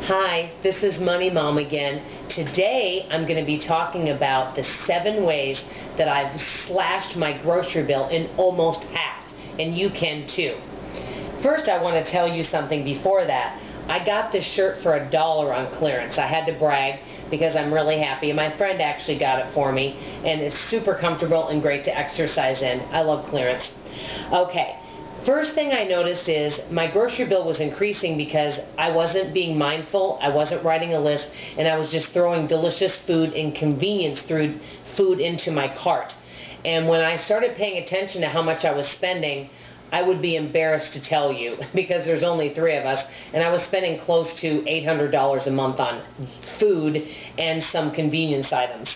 Hi, this is Money Mom again. Today I'm going to be talking about the 7 ways that I've slashed my grocery bill in almost half, and you can too. First, I want to tell you something before that. I got this shirt for $1 on clearance. I had to brag because I'm really happy. My friend actually got it for me, and it's super comfortable and great to exercise in. I love clearance. Okay. First thing I noticed is my grocery bill was increasing because I wasn't being mindful, I wasn't writing a list, and I was just throwing delicious food and convenience food into my cart. And when I started paying attention to how much I was spending, I would be embarrassed to tell you because there's only 3 of us, and I was spending close to $800 a month on food and some convenience items.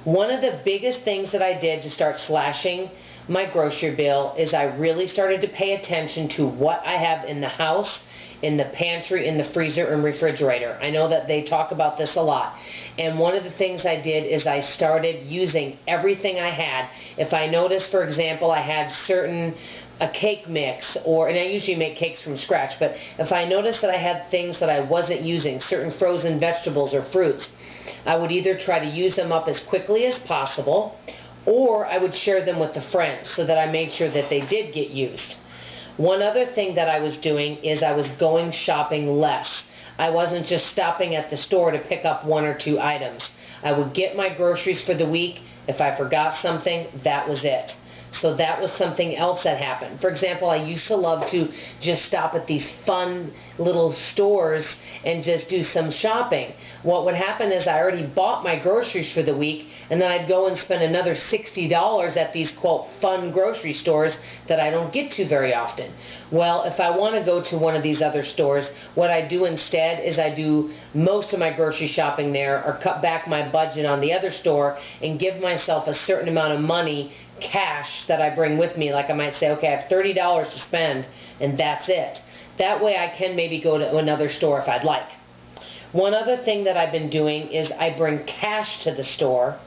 One of the biggest things that I did to start slashing my grocery bill is I really started to pay attention to what I have in the house, in the pantry, in the freezer, and refrigerator. I know that they talk about this a lot. And one of the things I did is I started using everything I had. If I noticed, for example, I had a cake mix, and I usually make cakes from scratch, but if I noticed that I had things that I wasn't using, certain frozen vegetables or fruits, I would either try to use them up as quickly as possible, or I would share them with the friends so that I made sure that they did get used. One other thing that I was doing is I was going shopping less. I wasn't just stopping at the store to pick up 1 or 2 items. I would get my groceries for the week. If I forgot something, that was it. So that was something else that happened. For example, I used to love to just stop at these fun little stores and just do some shopping. What would happen is I already bought my groceries for the week, and then I'd go and spend another $60 at these, quote, fun grocery stores that I don't get to very often. Well, if I want to go to one of these other stores, what I do instead is I do most of my grocery shopping there, or cut back my budget on the other store and give myself a certain amount of money, cash, that I bring with me. Like I might say, okay, I have $30 to spend, and that's it. That way I can maybe go to another store if I'd like. One other thing that I've been doing is I bring cash to the store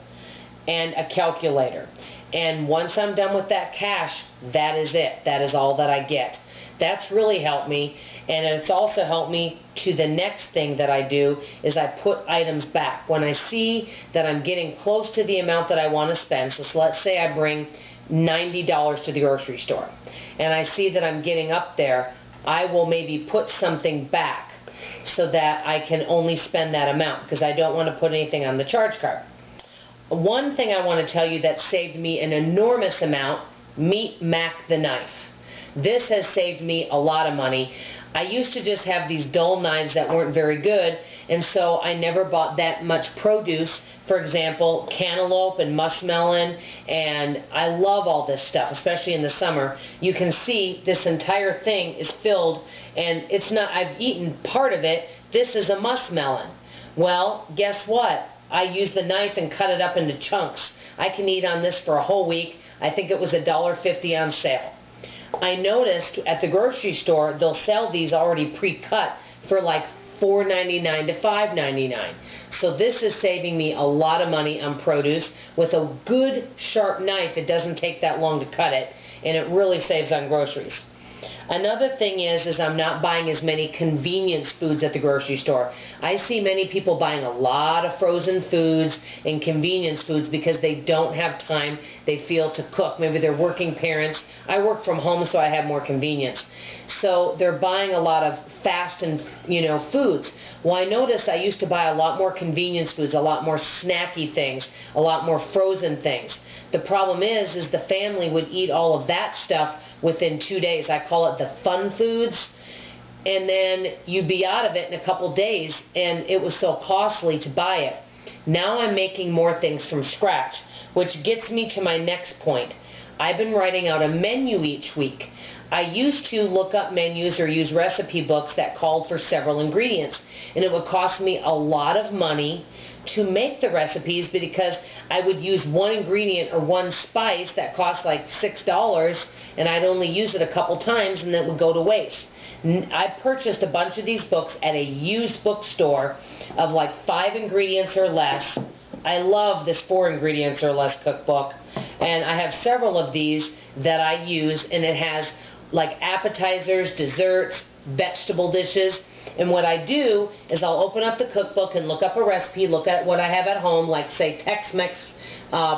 and a calculator. And once I'm done with that cash, that is it. That is all that I get. That's really helped me, and it's also helped me to the next thing that I do is I put items back. When I see that I'm getting close to the amount that I want to spend, so let's say I bring $90 to the grocery store, and I see that I'm getting up there, I will maybe put something back so that I can only spend that amount because I don't want to put anything on the charge card. One thing I want to tell you that saved me an enormous amount, Meat Mac the knife. This has saved me a lot of money. I used to just have these dull knives that weren't very good, and so I never bought that much produce. For example, cantaloupe and muskmelon, and I love all this stuff, especially in the summer. You can see this entire thing is filled, and it's not, I've eaten part of it. This is a muskmelon. Well, guess what? I use the knife and cut it up into chunks. I can eat on this for a whole week. I think it was $1.50 on sale. I noticed at the grocery store they'll sell these already pre-cut for like $4.99 to $5.99. So this is saving me a lot of money on produce. With a good sharp knife, it doesn't take that long to cut it, and it really saves on groceries. Another thing is I'm not buying as many convenience foods at the grocery store. I see many people buying a lot of frozen foods and convenience foods because they don't have time, they feel, to cook. Maybe they're working parents. I work from home, so I have more convenience. So they're buying a lot of fast and foods. Well, I noticed I used to buy a lot more convenience foods, a lot more snacky things, a lot more frozen things. The problem is the family would eat all of that stuff within 2 days. I call it the fun foods. And then you'd be out of it in a couple days, and it was so costly to buy it. Now I'm making more things from scratch, which gets me to my next point. I've been writing out a menu each week. I used to look up menus or use recipe books that called for several ingredients, and it would cost me a lot of money to make the recipes because I would use one ingredient or one spice that cost like $6, and I'd only use it a couple times and then it would go to waste. I purchased a bunch of these books at a used bookstore of like 5 ingredients or less. I love this 4 ingredients or less cookbook, and I have several of these that I use, and it has like appetizers, desserts, vegetable dishes. And what I do is I'll open up the cookbook and look up a recipe, look at what I have at home, like say Tex-Mex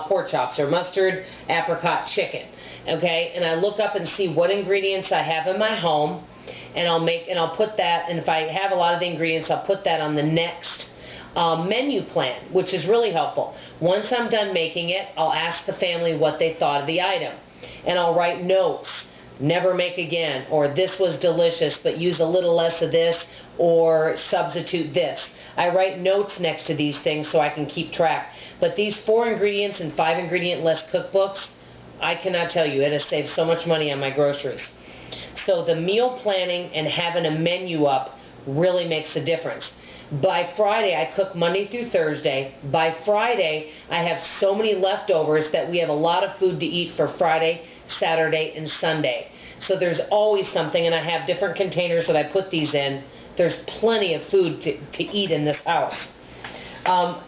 pork chops or mustard apricot chicken. Okay, and I look up and see what ingredients I have in my home, and I'll put that, and if I have a lot of the ingredients, I'll put that on the next menu plan, which is really helpful. Once I'm done making it, I'll ask the family what they thought of the item, and I'll write notes. Never make again, or this was delicious but use a little less of this, or substitute this. I write notes next to these things so I can keep track. But these 4 ingredients and 5 ingredient less cookbooks, I cannot tell you, it has saved so much money on my groceries. So the meal planning and having a menu up really makes a difference. By Friday, I cook Monday through Thursday. By Friday, I have so many leftovers that we have a lot of food to eat for Friday, Saturday, and Sunday. So there's always something, and I have different containers that I put these in. There's plenty of food to eat in this house.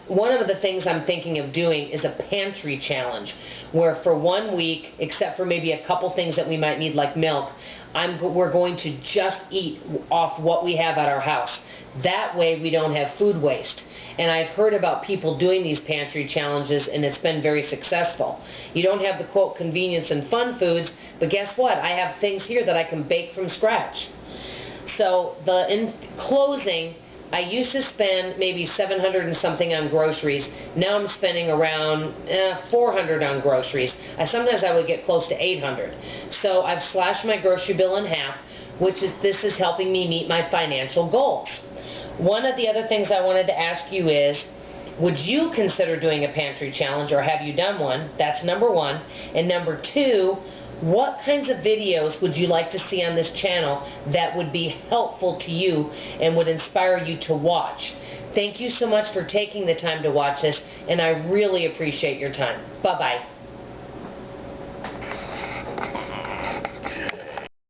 One of the things I'm thinking of doing is a pantry challenge, where for 1 week, except for maybe a couple things that we might need like milk, we're going to just eat off what we have at our house. That way we don't have food waste. And I've heard about people doing these pantry challenges, and it's been very successful. You don't have the quote convenience and fun foods, but guess what? I have things here that I can bake from scratch. So in closing, I used to spend maybe $700 and something on groceries. Now I'm spending around $400 on groceries. Sometimes I would get close to $800. So I've slashed my grocery bill in half, this is helping me meet my financial goals. One of the other things I wanted to ask you is, would you consider doing a pantry challenge, or have you done one? That's number 1. And number 2, what kinds of videos would you like to see on this channel that would be helpful to you and would inspire you to watch? Thank you so much for taking the time to watch this, and I really appreciate your time. Bye-bye.